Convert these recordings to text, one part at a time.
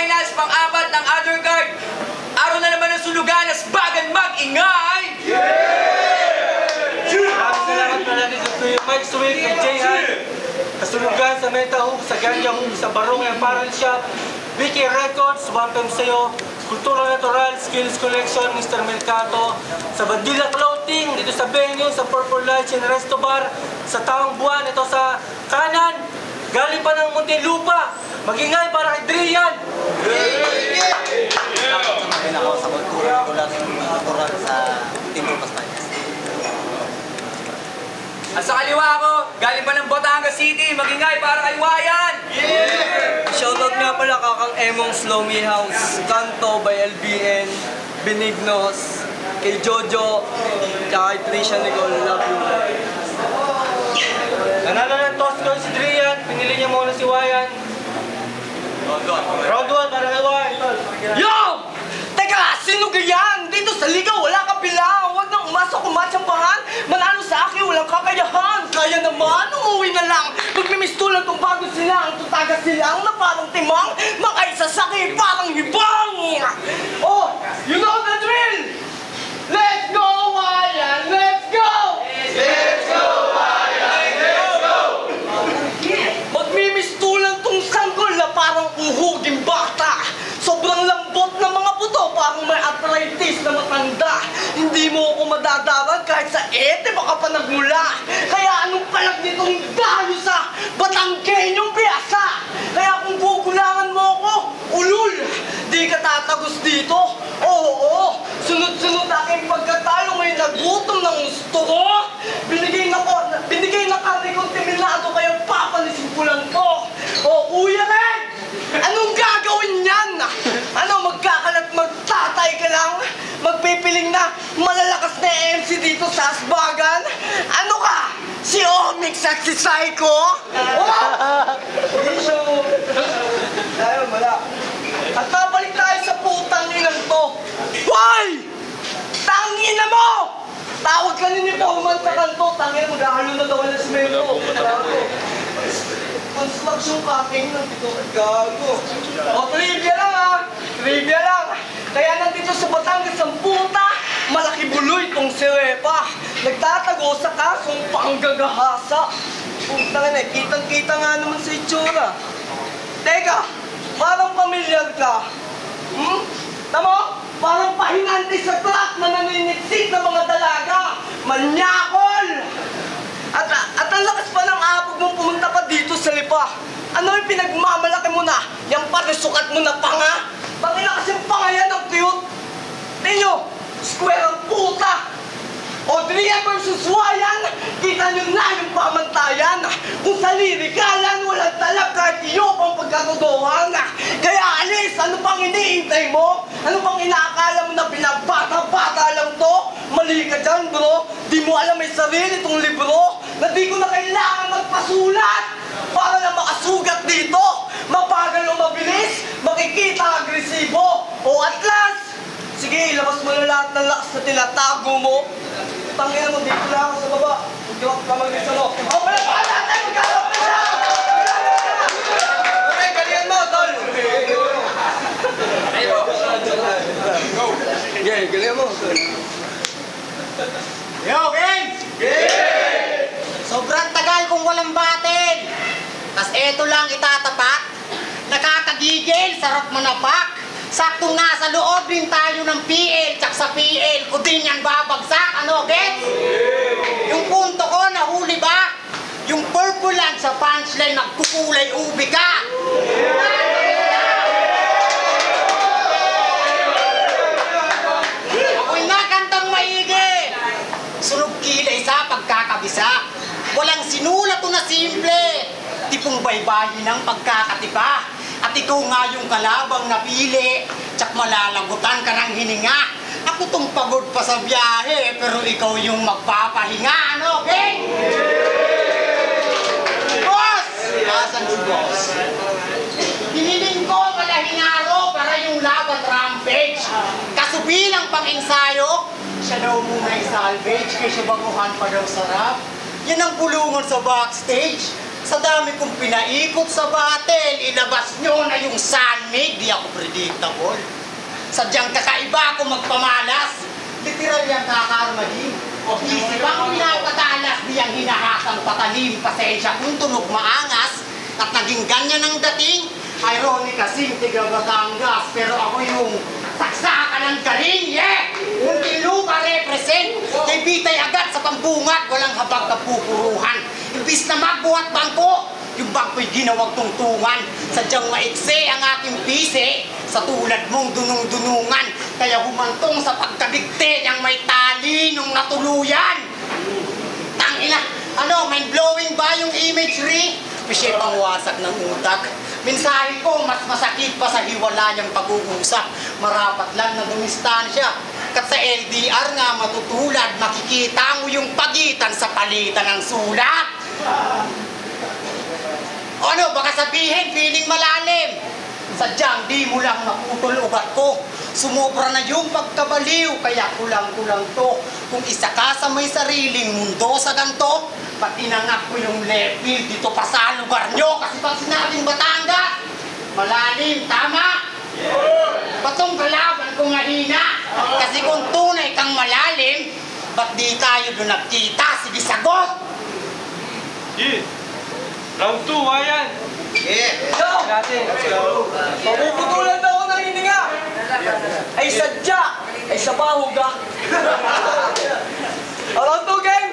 finals, pang-apat ng other guard. Araw na naman ng sulugan, asbagan mag-ingay! Salamat palagi sa Kuya Mike Sweet, kay Jay Han, kasulugan sa Meta Hook, sa Ganja Hook, sa Barong Apparel Shop, Vicky Records, welcome sa'yo, Kultura Natural, Skills Collection, Mr. Mercato, sa Bandila Clothing, dito sa venue, sa Purple Lights and Resto Bar, sa Taong Buwan, ito sa kanan, galing pa ng Muntinlupa, mag-ingay para kay Drian! Salamat sa mga pinakaw sa kultura sa Timor Paspañas. At sa kaliwa ko, galing pa ng Batangas City, mag-ingay para kay Wayan! Shoutout nga pala kakang Emong Slomy House, Kanto by LBN, Benignos, kay Jojo, kay Trisha Nicole, love you. Nanalo ng toss ko si Drian, pinili niya muna si Wayan. Round 1 para kay Wayan. Yo! Teka, sino ganyan? Dito sa liga wala ka bilang. Huwag nang umasa kumatsambahan. Manalo sa akin, walang kakayahan. Kaya naman, umuwi na lang. Magmimistulan tong bago sila. Ang tutaga silang na parang timang. Makaisa sa akin, parang hibang. Oh, you know the drill! Let's go, Wayan! Let's go! Let's go, Wayan! Let's go! Magmimistulan tong sanggol na parang uhuging bata. Sobrang lambot ng mga buto, parang may arthritis na matanda. Hindi mo ako madadaran kahit sa ete baka pa nagmula. Kaya anong palag nitong dayo sa Batangkenyong piyasa? Kaya kung gugulangan mo ako, ulul, di ka tatagos dito. Oo, sunod-sunod aking pagkatalo may nagutom ng gusto ko. Binigay na kami kong timinado kaya papalisin ko lang to. O, Kuya Red! Anong gagawin yan? Ano, magkakalat magtatay ka lang? Magpipiling na malalakas na MC dito sa Asbagan? Ano ka? Si Omix at si Psycho? Oh! Issue! Tayo, wala. At babalik tayo sa putang inang to. Hoy! Tangina mo! Tawag ka ni Pauman sa kanto. Tangina, maghahalo na daw na si Melo. Construction cutting ng dito. Gago. O, trivia lang ha. Trivia lang. Kaya nandito sa Batangas ang puta, malaki buloy tong si Repa. Nagtatago sa kasong panggagahasa. Puta na, kitang-kita nga naman sa itsura. Teka, parang pamilyar ka. Tama? Parang pahinante sa truck na naninitsik ng mga dalaga. Manyakol! At ang lakas pa ng apog mong pumunta pa dito sa lipa. Ano yung pinagmamalaki mo na? Yung parisukat mo na panga? Bakit na kasing panga yan ang cute? Tinyo, square ang puta! O Drian versus Wayan, kita nyo na yung pamantayan. Kung sa lirikalan, walang talab kahit iyo pang pagkatodohan. Kaya alis, ano pang iniintay mo? Ano pang inaakala mo na binabata-bata lang to? Mali ka dyan, bro. Di mo alam may sarili itong libro na di ko na kailangan magpasulat para na makasugat dito. Mabagal o mabilis, makikita agresibo. O Atlas, sige, ilabas mo na lahat ng lakas na tinatago mo. Tangina mo, dito na ako sa baba. Huwag ka mag-isa mo. O, pala natin! Magkalap na siya! Okay, galingan mo, tol! Okay, galingan mo, tol. Yo, Vince! Sobrang tagal kung walang batin. Tas eto lang itatapat. Nakakagigil, sarap manapak. Saktong nasa loob din tayo ng PL, tsak sa PL ko din yan babagsak, ano, gets? Yung punto ko, nahuli ba? Yung purple lang sa punchline, nagkukulay ubi ka! Ako'y nakantang maigi! Sunog kilay sa pagkakabisa. Walang sinulat o na simple. Tipong baybayin ng pagkakatipa. At ikaw nga yung kalabang napili, tsak malalagutan ka ng hininga. Ako tong pagod pa sa biyahe, pero ikaw yung magpapahinga, ano, okay? Boss! Asan si boss? Hiniling ko malahingaro para yung laban rampage. Kaso bilang pang-ensayo, siya daw muna i-salvage, kaysa baguhan pa daw sarap. Yan ang pulungan sa backstage. Sa dami kong pinaikot sa battle, ilabas nyo na yung sunmade, di ako predictable. Sadyang kakaiba ako magpamalas, literal yung kakarmahin. Isip ako pinapatalas, di ang hinahasang patalim, pasensya kung tunog maangas, at naging ganyan ang dating. Ironic kasing tiga Batangas, pero ako yung saksakan ng galing, yeah! Muntinlupa represent, kay bitay agad sa pambungat, walang habag na pupuruhan. Imbis na magbuhat bangko, yung bangko'y ginawag tungtungan. Sadyang maikse ang aking pise, sa tulad mong dunung-dunungan. Kaya humantong sa pagkabigte niyang may tali nung natuluyan. Tangina, ano, mind-blowing ba yung imagery? Pisyep ang wasak ng utak. Mensahe ko, mas masakit pa sa hiwala niyang pag-uusap. Marapat lang na dumistansya. Kat sa LDR nga matutulad, makikita mo yung pagitan sa palitan ng sulat. O ano, baka sabihin, feeling malalim. Sadyang di mo lang naputol ugat ko. Sumobra na yung pagkabaliw, kaya kulang-kulang to. Kung isa ka sa may sariling mundo sa ganto, ba't inangak ko yung level dito pa sa lugar nyo? Kasi pag sinabing Batangas, malalim, tama? Patong kalaban ko mahina. Kasi kung tunay kang malalim, ba't di tayo doon nagkita? Sige, sagot! Yeah. Round 2, Wayan. Yo! Let's go. Mapuputulan na ako ng hininga! Ay sadya! Ay sa bahuga! Around 2, gang!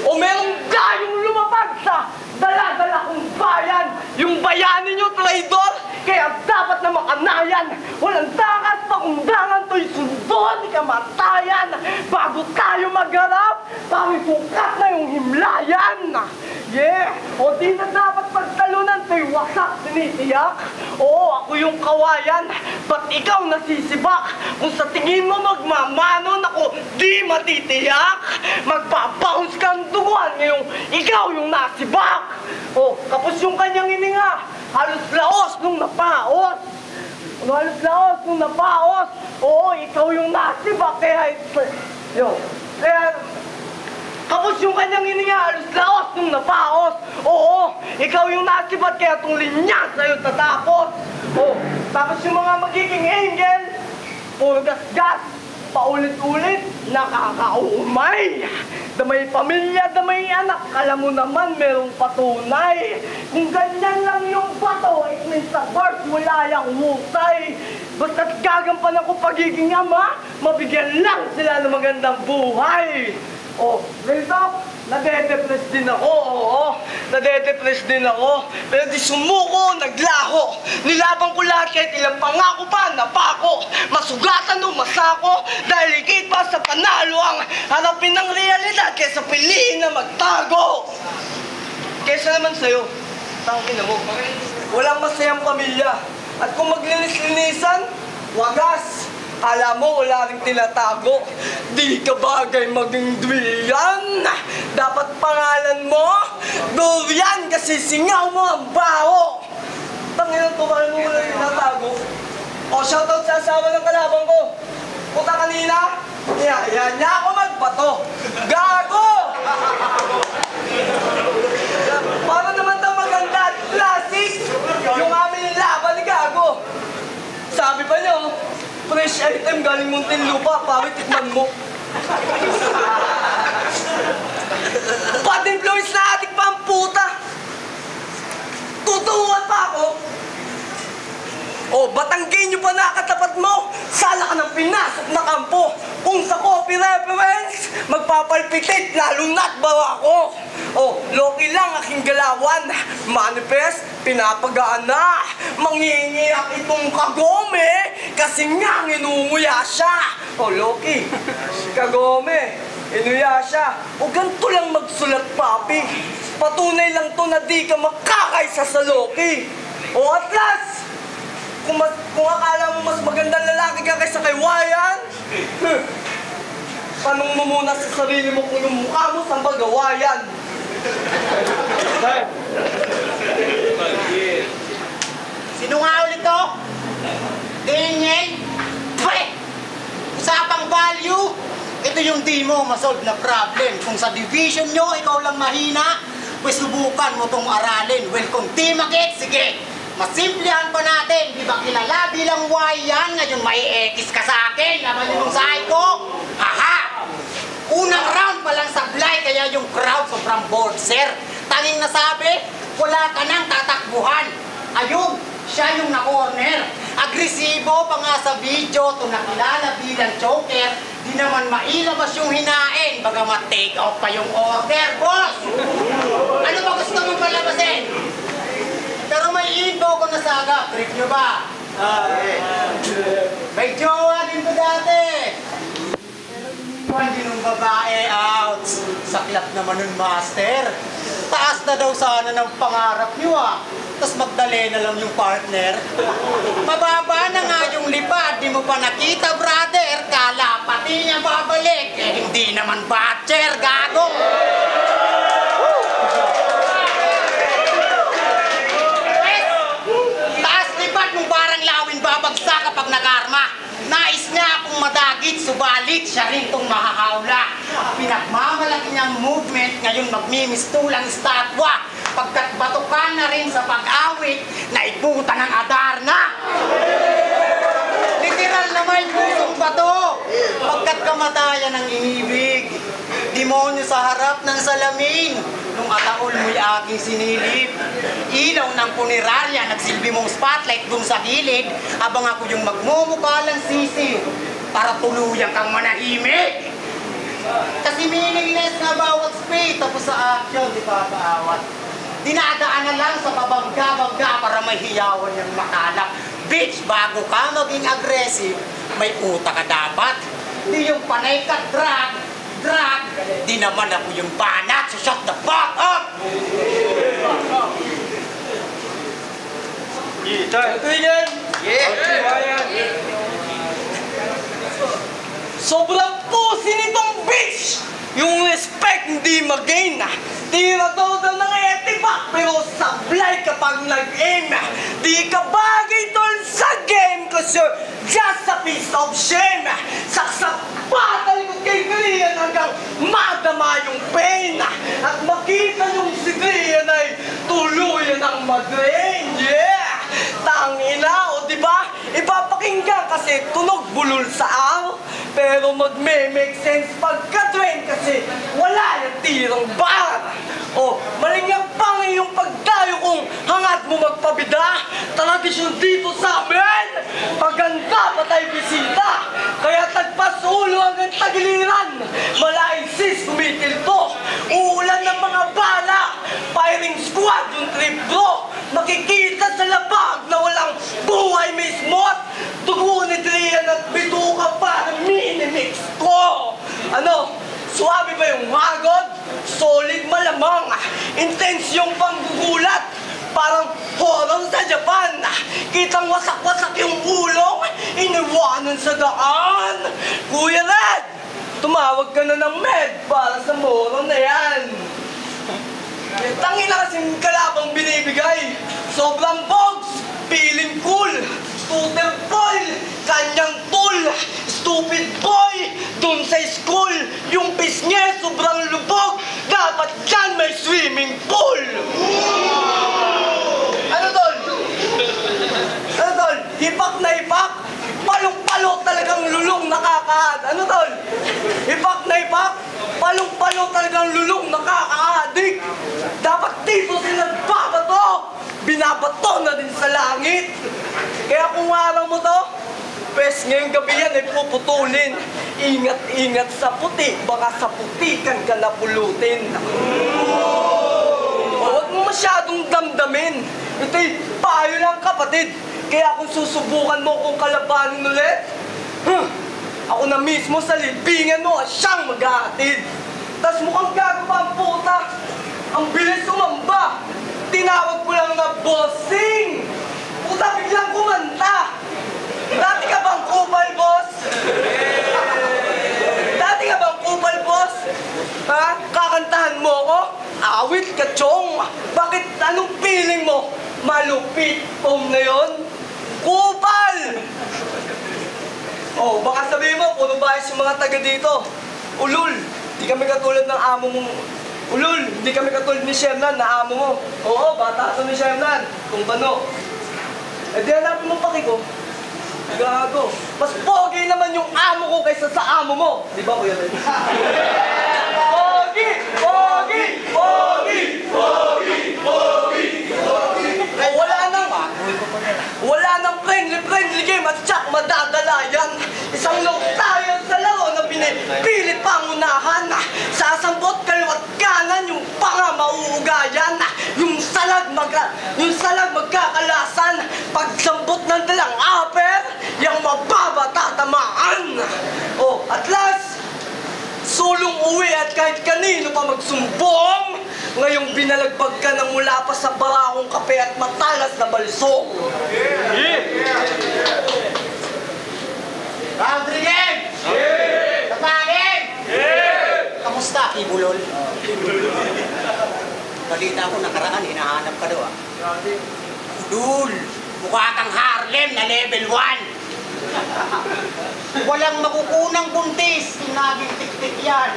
O merong gayong lumapag sa dala-dala kong bayan! Yung bayanin nyo, traidor! Kaya dapat na makanayan! Walang takas pakundangan to'y sundon ni kamatayan! Bago tayo magharap, pamisukat na yung himlayan! Yeah! O di na dapat pagtalunan to'y wasak sinitiyak! Oo, ako yung kawayan! Ba't ikaw nasisibak? Kung sa tingin mo magmamanon ako, di matitiyak! Magbabounce kang duguan ngayong ikaw yung nasibak! O, kapos yung kanyang hininga! Halos laos nung napaos! Halos laos nung napaos! Oo, ikaw yung nasibak kaya... Yo, kaya... Kapos yung kanyang hininga, halos laos nung napaos! Oo, ikaw yung nasibat kaya itong linya sa'yo tatapos! Oo, tapos yung mga magiging angel, puro gas-gas, paulit-ulit, nakakaumay! Damay pamilya, damay anak, alam mo naman merong patunay! Kung ganyan lang yung bato, it means sa birth, wala yung husay! Basta't gagampanan ko pagiging ama, mabigyan lang sila ng magandang buhay! Oh, ganito, nade-depress din ako, oo, nade-depress din ako. Pero di sumuko, naglaho. Nilaban ko lahat kahit ilang pangako pa, napako. Masugatan o masako, dahil higit pa sa panalo ang harapin ng realidad kaysa piliin na magtago. Kaysa naman sa'yo, tangina mo, walang masayang pamilya. At kung maglinis-linisan, wagas. Alam mo, wala rin tinatago. Di ka bagay maging Durian. Dapat pangalan mo, Durian, kasi singaw mo ang baho. Tanginan ko, bakit mo wala rin tinatago? O, shoutout sa asawa ng kalaban ko. Puta kanina, niya ako magbato. Gago! Para naman daw maganda at classic, yung aming laban ni Gago. Sabi pa niyo, fresh item galing Muntinlupa, pawit tikman mo. Bad influence na ating pamputa. Tutuwan pa ako. O, Batanggenyo pa nakatapat mo? Sala ka ng pinasok na kampo. Kung sa copy reference, magpapalpitit, lalo na't bawa ko. O, Loki lang aking galawan. Manifest, pinapagaan na. Mangingiyak itong Kagome, kasi nga inunguya siya. O, Loki, Kagome, inuya siya. O, ganito lang magsulat, papi. Patunay lang to na di ka makakaisa sa Loki. O, Atlas, kung akala mo mas magandang lalaki ka kaysa kay Wayan, tanong mo muna sa sarili mo kung yung mukha mo saan ba gawayan. Sino nga ulit to? Dingeng? Pwede! Usapang value, ito yung di mo masolve na problem. Kung sa division nyo, ikaw lang mahina, Pues subukan mo tong aralin. Well, kung di mag-gets, sige. Masimplihan pa natin. Di ba kilala bilang Y yan? Ngayon may X ka sa akin. Naman yung sahay ko. Haha! Unang round pa lang sablay, kaya yung crowd sobrang bored, sir. Tanging nasabi, wala ka nang tatakbuhan. Ayun, siya yung na-corner. Agresibo pa nga sa video, to nakilala bilang joker. Di naman mailabas yung hinain, bagamat take out pa yung order, boss! Ano ba gusto mong palabasin? Pero may info ko na saga, trip nyo ba? May jowa din ko dati. Hindi nung babae out. Saklap naman nun, master. Taas na daw sana ng pangarap nyo Tapos magdali na lang yung partner. Mababa na nga yung lipad. Di mo pa nakita, brother. Kala pati niya babalik. Hindi naman batcher, gago. Taas lipad mong parang lawin babagsak kapag nag-arma. Nais niya akong madagit, subalit siya rin itong mahahawla. Pinagmamalaki niyang movement, ngayon magmimistulang estatwa. Pagkat batukan na rin sa pag-awit, naiputan ng Adarna. Literal na may pusong bato. Pagkat kamatayan ng inibig, demonyo sa harap ng salamin. Nung ataol mo'y aking sinilip. Ilaw ng punerarya, nagsilbi mong spotlight dun sa gilid, habang ako yung magmumukalang sisiw para tuluyan kang manahimik. Kasi meaningless na bawat spade, tapos sa action, di pa paawat. Dinadaan na lang sa babangga-bangga para may hiyawan yung makalap. Bitch, bago ka maging aggressive, may utak ka dapat. Di yung panay ka drag, di naman ako yung banat, so shut the fuck up! Ito yan! Sobrang pusi nitong bitch! Yung respect hindi mag-gain Di matuto ng etipak, pero sablay kapag nag-aim Di ka bagay tol sa game, cause you're just a piece of shame. Saksak patal ko kay Grian hanggang madama yung pain. At makita yung si Grian ay tuluyan ang madrain. Yeah! Tangina, o diba? Ipapakinggan kasi tunog bulol sa araw. Pero magme-make sense pagka-train kasi wala yung tirang bar. O, malingap pa nga yung pagdayo kung hangad mo magpabida. Tradisyon dito sa amin, paganda pa tayo bisita. Kaya tagpas ulo hanggang tagiliran. Malaing sis kumitilto, uulan ng mga bala. Firing squad yung trip bro. Makikita sa labag na walang buhay mismo. Dugo ni Drian at bituka pa ng mini-mix ko. Ano? Suwabe ba yung hagod? Solid malamang. Intense yung panggugulat. Parang horror sa Japan. Kitang wasak-wasak yung ulong. Iniwanan sa daan. Kuya Red, tumawag ka na ng med para sa moron na yan. Tangina kasing kalabang binibigay. Sobrang bogs, feeling cool. Tutor boy, kanyang tool. Stupid boy, dun sa school. Yung pis niya sobrang lubog. Dapat dyan may swimming pool. Ano tol? Ano tol? Hipak na hipak. Palong-palo talagang lulong nakakaad. Ano tol? Hipak na hipak. Palong-palo talagang lulong nakakaadik. Dapat dito sila babato. Binabato na din sa langit. Kaya kung araw mo to, pes ngayong gabi yan ay puputulin. Ingat-ingat sa puti, baka sa putikan ka napulutin. Huwag mo masyadong damdamin. Ito'y payo lang kapatid. Kaya kung susubukan mo kung kalabanin ulit, ako na mismo sa libingan mo siyang mag-aatid. Tas mukhang gago pa ang puta. Ang bilis umamba. Tinawag ko lang na bossing. Puta biglang kumanta. Dati ka bang kupal, boss? Dati ka bang kupal, boss? Ha? Kakantahan mo ko? Awit ka, chong. Bakit anong feeling mo? Malupit pong na yun? Kupal! Oh, baka sabihin mo, puro bias yung mga taga dito. Ulul, di kami katulad ng amo mong Ulol, hindi kami katulad ni Shernan na amo mo. Oo, bata ito ni Shernan. Kung bano. Eh di hanapin mo paki ko. Gago. Mas pogi naman yung amo ko kaysa sa amo mo. Di ba, Kuya Ben? Pogi! Pogi! Pogi! Pogi! Pogi! Wala nang friendly game at tsak madadala yan. Isang long tayo sa laro na pinipilit pangunahan. Sasambot kaliwat kanan yung panga mauugayan. Yung salag magkakalasan. Pagsambot ng dalang aper, yung mababa tatamaan. Oh, at last, sulong uwi at kahit kanino pa magsumbong. Ngayong binalagbag ka na mula pa sa barakong kape at matalas na balsong. Boundary game! Kapangin! Kamusta, Kibulol? Balita ko nakaraan, hinahanap ka daw ah. Udul! Mukha kang Harlem na level 1. Walang makukunang buntis, naging tik-tik yan.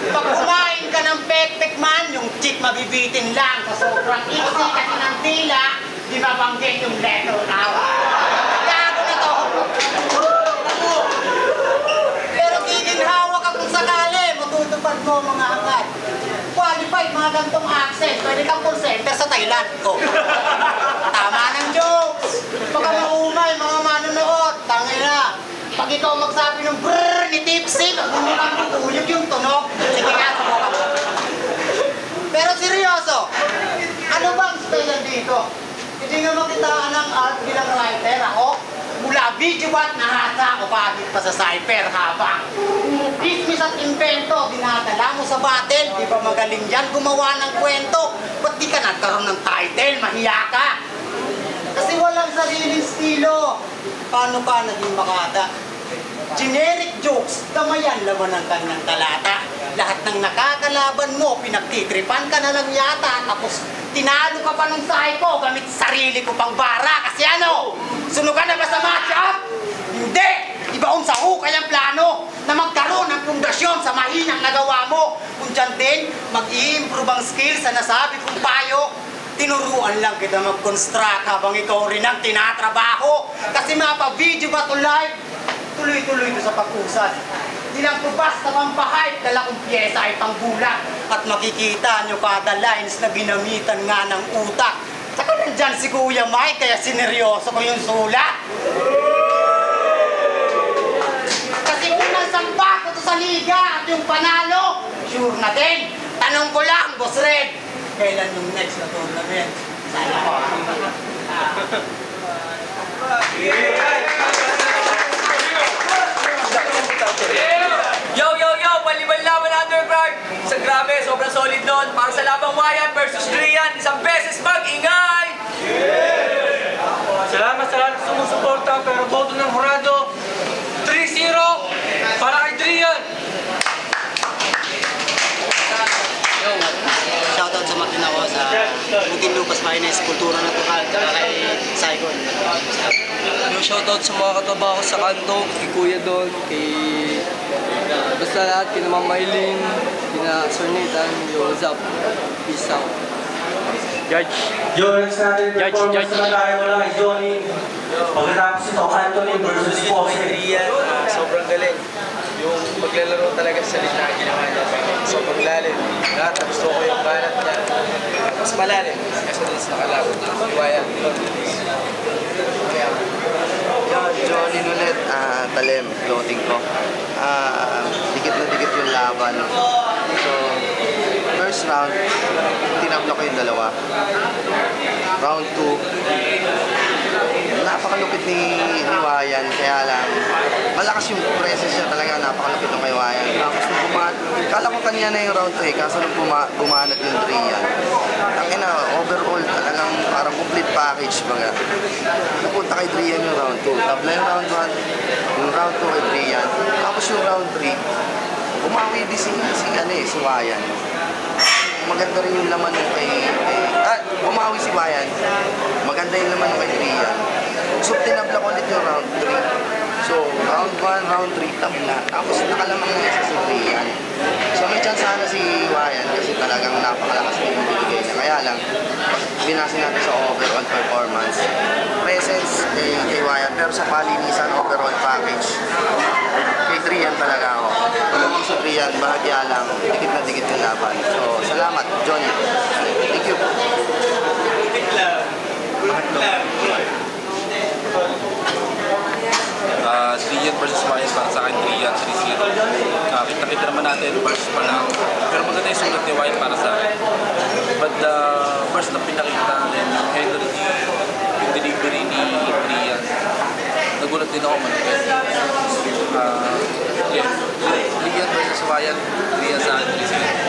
Pag kumain ka ng pek-pek man, yung chick mabibitin lang sa sobrang easy kasi ng tila, di mabanggit yung letter now. Gago na to! Pero giginhawa ka kung sakali, matutupad mo mga angkat. Qualified mga gantong access, pwede kang call center sa Thailand. Oh. Tama ng jokes! Baka maumay mga manonood, tangina. Pag ikaw magsabi ng brrrr ni Tipsy, mukhang tutuyog yung tunog. Sige nga, subukan mo. Pero seryoso, ano bang style dito? Hindi nga makitaan ng art bilang writer ako. Mula video bat nahasa ko pagit pa sa cypher habang dismiss at invento, dinadala mo sa battle. Di ba magaling yan gumawa ng kwento? Ba't di ka nagkaroon ng title? Mahiya ka! Kasi walang sariling estilo. Paano ka naging makata? Generic jokes, tamayan laman ng kanyang talata. Lahat ng nakakalaban mo, pinagtitripan ka na lang yata. Tapos tinalo ka pa ng psycho gamit sarili ko pang bara. Kasi ano? Sunugan na ba sa matchup? Hindi! Ibaon sa hukay ang plano na magkaroon ng pundasyon sa mahinang nagawa mo. Kung dyan din, mag-i-improve ang skills sa nasabi kong payo. Tinuruan lang kita mag-construct habang ikaw rin ang tinatrabaho. Kasi mapa-video ba to live? Tuloy-tuloy ko sa pag-usad. Di lang ko basta pampahype, dala kong pyesa ay panggulat. At makikita nyo kada lines na ginamitan nga ng utak. Saka nandyan si Kuya Mike, kaya sineryoso ko yung sulat. Kasi unang sampa ko to sa liga at yung panalo, sure na din. Tanong ko lang, Boss Red, kailan yung next na tournament? Sana ko. Yo! Palibal laban undercard! Sa grabe, sobrang solid nun. Para sa labang Wayan versus Drian, isang beses mag-ingay! Salamat sa lahat ng sumusuporta, pero boto ng Horado, 3-0 para kay Drian. Shoutout sa Martin ako sa Muntinlupas Finance, Kultura Natural, at kay Saigon. Shoutout sa mga katabaho sa kanto, kay Kuya Don, kay basta lahat, kay Ma'am Maylin, kina Sir Nathan, yo, what's up? Peace out. Judge. Yung next natin performance Judge. na tayo mula kay Johnny. Pagkatapos ito, Anthony versus Jose. Sobrang galing. Yung maglalaro talaga sa linya ang ginawa niya. Sobrang lalim. Lahat na gusto ko yung banat niya. Mas malalim. Kasi doon sa nakalaban. Iwayan. Johnny ulit, Talem, floating ko. Dikit na dikit yung laban. So, first round, tinabla ko yung dalawa. Round 2, napakalupit ni Wayan, kaya lang, malakas yung presence niya talaga, napakalupit ng kay Wayan. Tapos nung kala ko kanya na yung round 2 kaso nung bumanat yung Drian. Ang overall talagang parang complete package baga. Napunta kay Drian yung round 2. Tabla yung round 1, yung round 2 kay Drian. Tapos yung round 3, bumawi din si Wayan. Maganda rin yung laman ng bumawi si Wayan. Maganda yung laman ng kay Drian. So tinabla ko ulit yung round 3. So So, round 1, round 3, tabla. Tapos nakalamang na isa si Brian. So, may chance sana si Ryan kasi talagang napakalakas na yung binigay niya. Kaya lang, binasin natin sa overall performance. Presence kay Ryan, pero sa palinisan overall package, kay Drian talaga ako. Tulungan sa Drian, bahagya lang, dikit na dikit yung laban. So, salamat, Johnny. Thank you. Drian versus Ryan, para sa akin Drian 3-0. Kita-kita naman natin first pa lang, pero maganda yung sulat ni Ryan para sa akin. But first na pinakita natin yung energy, yung delivery ni Drian, nagulat din ako man. Drian versus Ryan, Drian sa akin 3-0.